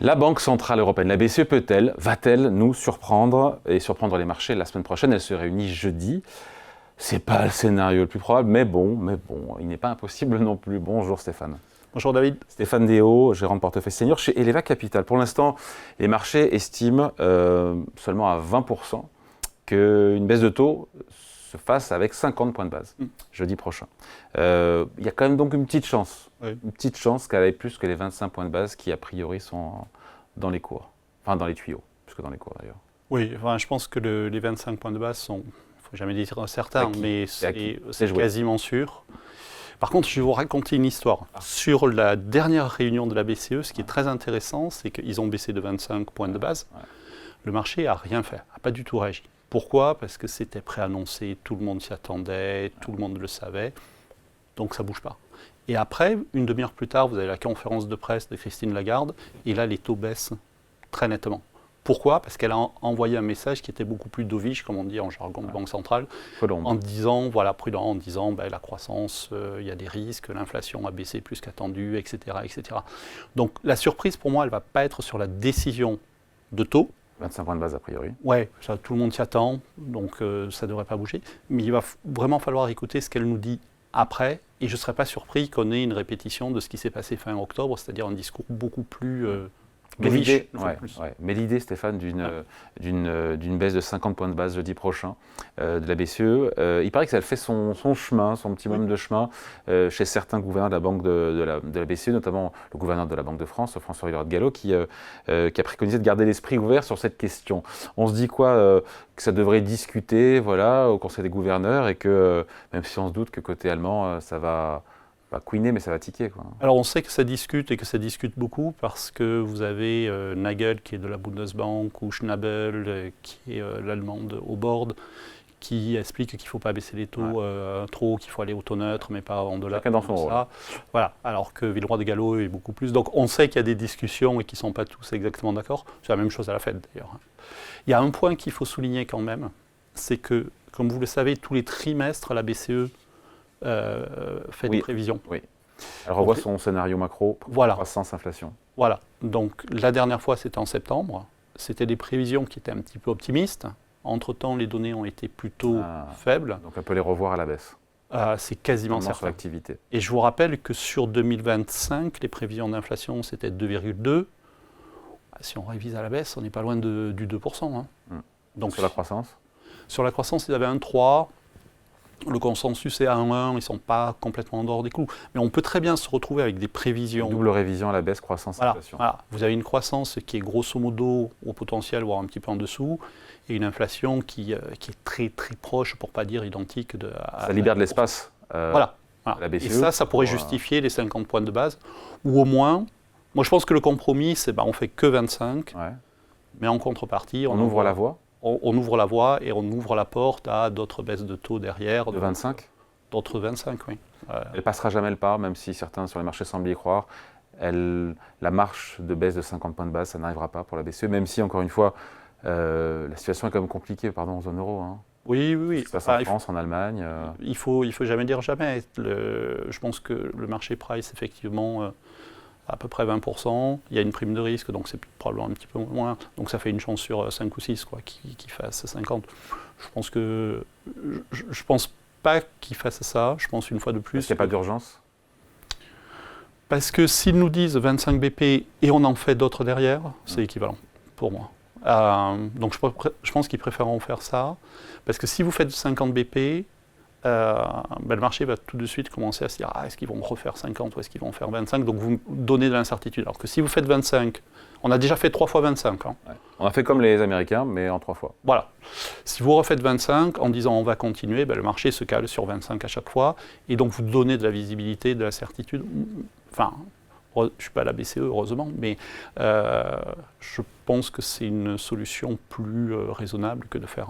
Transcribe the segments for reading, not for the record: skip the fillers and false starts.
La Banque Centrale Européenne, la BCE, va-t-elle nous surprendre et surprendre les marchés la semaine prochaine? Elle se réunit jeudi. C'est pas le scénario le plus probable, mais bon, il n'est pas impossible non plus. Bonjour Stéphane. Bonjour David. Stéphane Déo, gérant de portefeuille senior chez Eleva Capital. Pour l'instant, les marchés estiment seulement à 20% qu'une baisse de taux se fasse avec 50 points de base, jeudi prochain. Il y a quand même donc une petite chance, qu'elle aille plus que les 25 points de base qui, a priori, sont dans les cours. Enfin, dans les tuyaux, plus que dans les cours d'ailleurs. Oui, enfin, je pense que les 25 points de base sont, il ne faut jamais dire certains, mais c'est quasiment sûr. Par contre, je vais vous raconter une histoire. Sur la dernière réunion de la BCE, ce qui est très intéressant, c'est qu'ils ont baissé de 25 points de base. Le marché n'a rien fait, n'a pas du tout réagi. Pourquoi? Parce que c'était préannoncé, tout le monde s'y attendait, tout le monde le savait, donc ça ne bouge pas. Et après, une demi-heure plus tard, vous avez la conférence de presse de Christine Lagarde, et là, les taux baissent très nettement. Pourquoi? Parce qu'elle a envoyé un message qui était beaucoup plus dovish, comme on dit en jargon de banque centrale, en disant, voilà, prudent, en disant, la croissance, il y a des risques, l'inflation a baissé plus qu'attendu, etc., etc. Donc la surprise, pour moi, elle ne va pas être sur la décision de taux. 25 points de base a priori. Oui, tout le monde s'y attend, donc ça ne devrait pas bouger. Mais il va vraiment falloir écouter ce qu'elle nous dit après, et je ne serais pas surpris qu'on ait une répétition de ce qui s'est passé fin octobre, c'est-à-dire un discours beaucoup plus mais l'idée, Stéphane, d'une baisse de 50 points de base jeudi prochain de la BCE, il paraît que ça fait son chemin, son petit moment de chemin chez certains gouverneurs de la banque de la BCE, notamment le gouverneur de la Banque de France, François Gallo, qui a préconisé de garder l'esprit ouvert sur cette question. On se dit quoi que ça devrait discuter au Conseil des gouverneurs et que, même si on se doute que côté allemand, ça va pas couiner, mais ça va tiquer, quoi. Alors on sait que ça discute et que ça discute beaucoup parce que vous avez Nagel qui est de la Bundesbank ou Schnabel qui est l'allemande au board qui explique qu'il ne faut pas baisser les taux trop, qu'il faut aller au taux neutre mais pas en delà. Chacun dans son rôle. Voilà, alors que Villeroy de Gallo est beaucoup plus. Donc on sait qu'il y a des discussions et qu'ils ne sont pas tous exactement d'accord. C'est la même chose à la Fed d'ailleurs. Il y a un point qu'il faut souligner quand même, c'est que, comme vous le savez, tous les trimestres, la BCE fait des prévisions. Oui. Elle revoit son scénario macro, croissance, inflation. Voilà. Donc la dernière fois, c'était en septembre. C'était des prévisions qui étaient un petit peu optimistes. Entre-temps, les données ont été plutôt faibles. Donc on peut les revoir à la baisse. C'est quasiment certain. Sur l'activité. Et je vous rappelle que sur 2025, les prévisions d'inflation, c'était 2,2. Si on révise à la baisse, on n'est pas loin du 2%. Donc, sur la croissance? Sur la croissance, ils avaient 1,3. Le consensus est à 1,1, ils ne sont pas complètement en dehors des clous. Mais on peut très bien se retrouver avec des prévisions. Double révision à la baisse, croissance, inflation. Voilà. Vous avez une croissance qui est grosso modo au potentiel, voire un petit peu en dessous, et une inflation qui est très très proche, pour ne pas dire identique. Ça libère de l'espace. Voilà. La BCE, et ça pourrait justifier les 50 points de base. Ou au moins, moi je pense que le compromis, c'est on ne fait que 25, mais en contrepartie, on ouvre la voie. On ouvre la voie et on ouvre la porte à d'autres baisses de taux derrière. De 25 ? D'autres 25, oui. Elle ne passera jamais le pas, même si certains sur les marchés semblent y croire. La marche de baisse de 50 points de base, ça n'arrivera pas pour la BCE, même si, encore une fois, la situation est quand même compliquée en zone euro. Oui. Ça se passe en France, en Allemagne. Il faut jamais dire jamais. Je pense que le marché price, effectivement, à peu près 20%. Il y a une prime de risque, donc c'est probablement un petit peu moins. Donc ça fait une chance sur 5 ou 6 qui fasse 50. Je pense pas qu'il fasse ça. Je pense une fois de plus. Parce qu'il n'y a pas d'urgence? Parce que s'ils nous disent 25 BP et on en fait d'autres derrière, c'est équivalent pour moi. Donc je pense qu'ils préféreront faire ça. Parce que si vous faites 50 BP, le marché va tout de suite commencer à se dire est-ce qu'ils vont refaire 50 ou est-ce qu'ils vont faire 25, donc vous donnez de l'incertitude. Alors que si vous faites 25, on a déjà fait 3 fois 25. On a fait comme les Américains, mais en 3 fois. Voilà. Si vous refaites 25 en disant on va continuer, le marché se cale sur 25 à chaque fois, et donc vous donnez de la visibilité, de la certitude. Enfin, je ne suis pas à la BCE, heureusement, mais je pense que c'est une solution plus raisonnable que de faire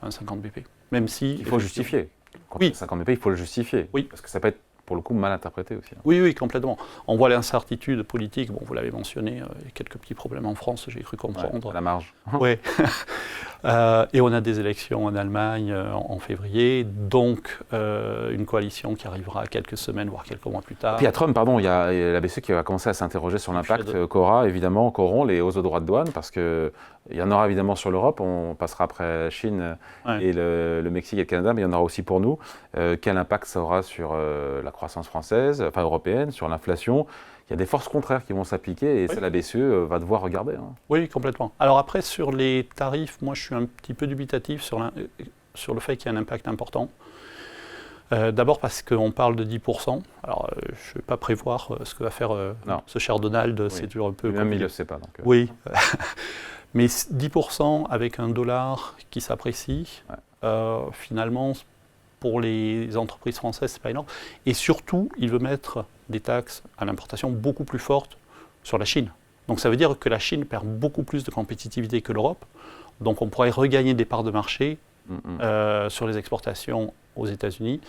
un 50 BP. Même si... Il faut justifier. Quand il y a 50 BP, il faut le justifier. Oui. Parce que ça peut être pour le coup mal interprété aussi. Oui, complètement. On voit l'incertitude politique, bon, vous l'avez mentionné, il y a quelques petits problèmes en France, j'ai cru comprendre. À la marge. Oui. Et on a des élections en Allemagne en février, donc une coalition qui arrivera quelques semaines, voire quelques mois plus tard. Et puis à Trump, pardon, il y a la BCE qui va commencer à s'interroger sur l'impact qu'auront les hausses de droits de douane, parce qu'il y en aura évidemment sur l'Europe, on passera après la Chine et le Mexique et le Canada, mais il y en aura aussi pour nous. Quel impact ça aura sur la croissance française, enfin européenne, sur l'inflation? Il y a des forces contraires qui vont s'appliquer et ça, la BCE va devoir regarder. Oui, complètement. Alors après, sur les tarifs, moi je suis un petit peu dubitatif sur le fait qu'il y a un impact important. D'abord parce qu'on parle de 10%. Alors je ne vais pas prévoir ce que va faire ce cher Donald, c'est toujours un peu... Même il ne le sait pas. Donc, Oui, mais 10% avec un dollar qui s'apprécie, finalement, pour les entreprises françaises, c'est pas énorme. Et surtout, il veut mettre des taxes à l'importation beaucoup plus fortes sur la Chine. Donc ça veut dire que la Chine perd beaucoup plus de compétitivité que l'Europe. Donc on pourrait regagner des parts de marché sur les exportations aux États-Unis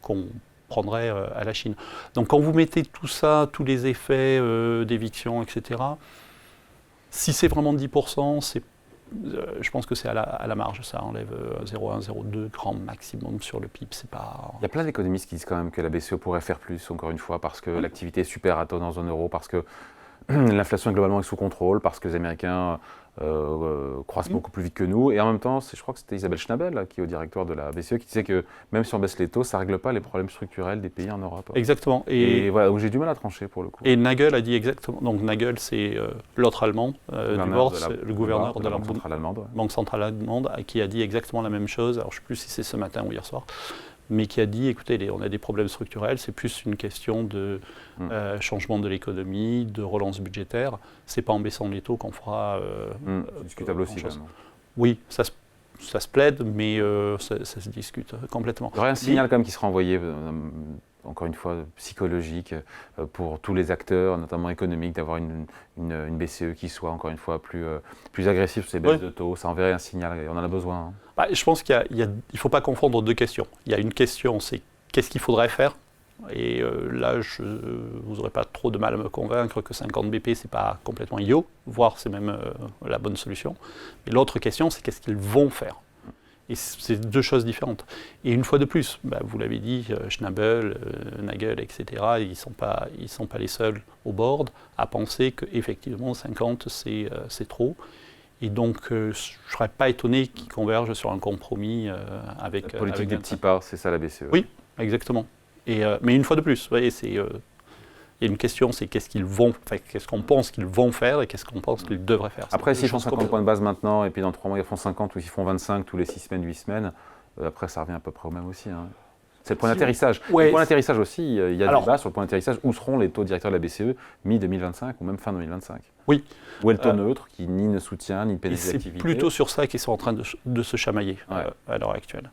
qu'on prendrait à la Chine. Donc quand vous mettez tout ça, tous les effets d'éviction, etc., si c'est vraiment 10%, je pense que c'est à la marge, ça enlève 0,1, 0,2 grand maximum sur le PIB. C'est pas... Il y a plein d'économistes qui disent quand même que la BCE pourrait faire plus, encore une fois, parce que l'activité est super à taux dans la zone euro, parce que l'inflation globalement est sous contrôle, parce que les Américains croissent beaucoup plus vite que nous. Et en même temps, je crois que c'était Isabelle Schnabel, qui est au directeur de la BCE, qui disait que même si on baisse les taux, ça ne règle pas les problèmes structurels des pays en Europe. Exactement. Et voilà, où j'ai du mal à trancher pour le coup. Et Nagel a dit exactement. Donc Nagel, c'est l'autre allemand du board, le gouverneur de la Banque centrale allemande, qui a dit exactement la même chose. Alors je ne sais plus si c'est ce matin ou hier soir, mais qui a dit, écoutez, on a des problèmes structurels, c'est plus une question de changement de l'économie, de relance budgétaire. C'est pas en baissant les taux qu'on fera... c'est discutable aussi, quand même. Oui, ça se plaide, mais ça se discute complètement. Il y aurait un signal quand même qui sera envoyé, encore une fois, psychologique, pour tous les acteurs, notamment économiques, d'avoir une BCE qui soit, encore une fois, plus agressive sur ces baisses de taux. Ça enverrait un signal, et on en a besoin. Je pense qu'il ne faut pas confondre deux questions. Il y a une question, c'est qu'est-ce qu'il faudrait faire ? Et là, vous n'aurez pas trop de mal à me convaincre que 50 BP, ce n'est pas complètement idiot, voire c'est même la bonne solution. Mais l'autre question, c'est qu'est-ce qu'ils vont faire ? Et c'est deux choses différentes. Et une fois de plus, vous l'avez dit, Schnabel, Nagel, etc., ils ne sont pas les seuls au board à penser qu'effectivement 50 c'est trop. Et donc je ne serais pas étonné qu'ils convergent sur un compromis avec... La politique des petits pas, c'est ça la BCE. Oui, exactement. Mais une fois de plus, vous voyez, il y a une question, c'est qu'est-ce qu'on pense qu'ils vont faire et qu'est-ce qu'on pense qu'ils devraient faire. Après, s'ils font 50 points de base maintenant, et puis dans 3 mois, ils font 50 ou s'ils font 25 tous les 6 semaines, 8 semaines, après, ça revient à peu près au même aussi. C'est le point d'atterrissage. Le point d'atterrissage aussi, il y a débat sur le point d'atterrissage. Où seront les taux directeurs de la BCE mi-2025 ou même fin 2025 ? Oui. Où est le taux neutre qui ni ne soutient, ni ne pénalise l'activité ? C'est plutôt sur ça qu'ils sont en train de se chamailler à l'heure actuelle.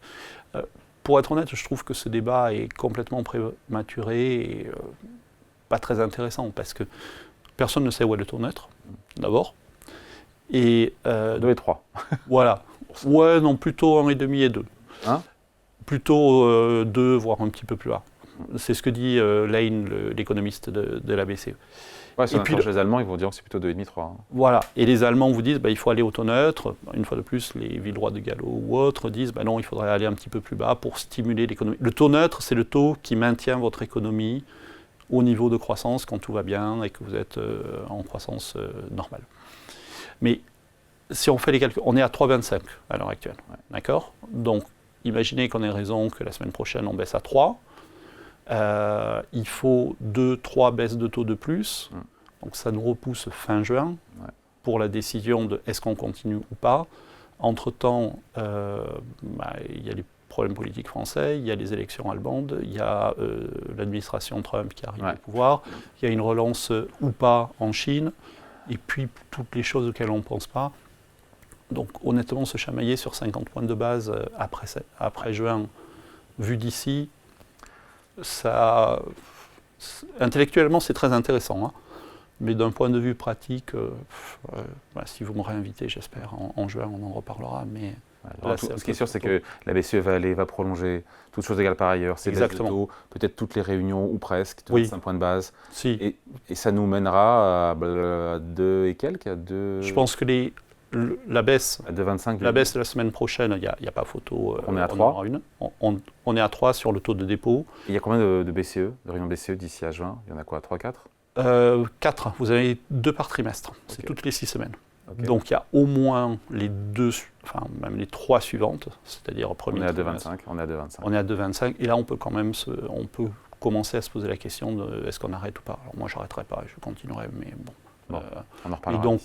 Pour être honnête, je trouve que ce débat est complètement prématuré et pas très intéressant parce que personne ne sait où est le taux neutre, d'abord. Et 2 et 3. Voilà. Ouais, non, plutôt 1,5 et 2. Plutôt 2, voire un petit peu plus bas. C'est ce que dit Lane, l'économiste de la BCE. Ouais, si on interroge les Allemands, ils vont dire que c'est plutôt 2,5, 3. Voilà. Et les Allemands vous disent il faut aller au taux neutre. Une fois de plus, les Villeroy de Gallo ou autres disent non, il faudrait aller un petit peu plus bas pour stimuler l'économie. Le taux neutre, c'est le taux qui maintient votre économie au niveau de croissance quand tout va bien et que vous êtes en croissance normale. Mais si on fait les calculs, on est à 3,25 à l'heure actuelle. D'accord ? Donc, imaginez qu'on ait raison que la semaine prochaine, on baisse à 3. Il faut 2-3 baisses de taux de plus. Donc ça nous repousse fin juin pour la décision de est-ce qu'on continue ou pas. Entre-temps, il y a les problèmes politiques français, il y a les élections allemandes, il y a l'administration Trump qui arrive au pouvoir, il y a une relance ou pas en Chine, et puis toutes les choses auxquelles on ne pense pas. Donc honnêtement, se chamailler sur 50 points de base après juin, vu d'ici, intellectuellement c'est très intéressant, mais d'un point de vue pratique, si vous me réinvitez, j'espère, en juin on en reparlera, mais Là, ce qui est sûr, c'est que la BCE va prolonger, toutes choses égales par ailleurs, ses baisses de taux, peut-être toutes les réunions ou presque, 25 points de base. Si. Et ça nous mènera à 2 et quelques, à 2... Je pense que la baisse, à 2,25, la baisse de la semaine prochaine, il n'y a pas photo. On est à 3. On est à 3 sur le taux de dépôt. Et il y a combien de BCE, de réunions BCE d'ici à juin? Il y en a quoi, 3, 4? 4. Vous avez 2 par trimestre. C'est toutes les 6 semaines. Okay. Donc il y a au moins même les 3 suivantes, c'est-à-dire premier trimestre. On est à 2,25. Et là, on peut quand même commencer à se poser la question de est-ce qu'on arrête ou pas. Alors moi, j'arrêterai pas, je continuerai, mais bon. On en reparlera. Et donc,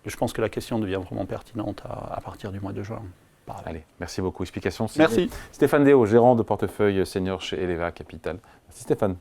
je pense que la question devient vraiment pertinente à partir du mois de juin. Allez, merci beaucoup. Explication. Merci. Stéphane Déo, gérant de portefeuille senior chez Eleva Capital. Merci Stéphane.